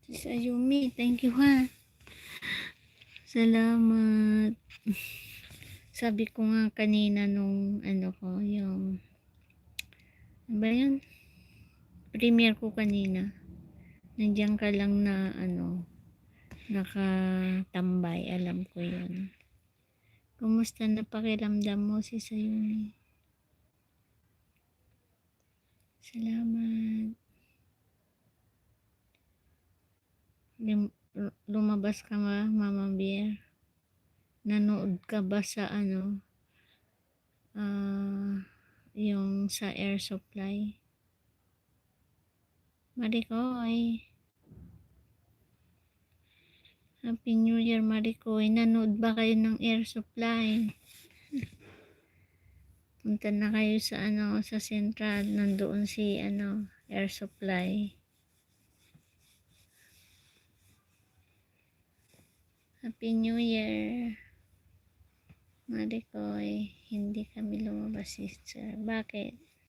Sis Ayumi, thank you ha. Salamat. Sabi ko nga kanina nung ano ko, yung ano ba yun? Premiere ko kanina. Nandiyan ka lang na ano, nakatambay. Alam ko yun. Kumusta na pakiramdam mo, Sis Ayumi? Salamat. Lumabas ka ba, Mama Bear? Nanood ka ba sa ano, yung sa air supply? Marikoy. Happy New Year, Marikoy. Nanood ba kayo ng air supply? Punta na kayo sa ano, sa Central. Nandoon si ano, air supply. Happy New Year, Marikoy. Hindi kami lumabas, sister. Bakit?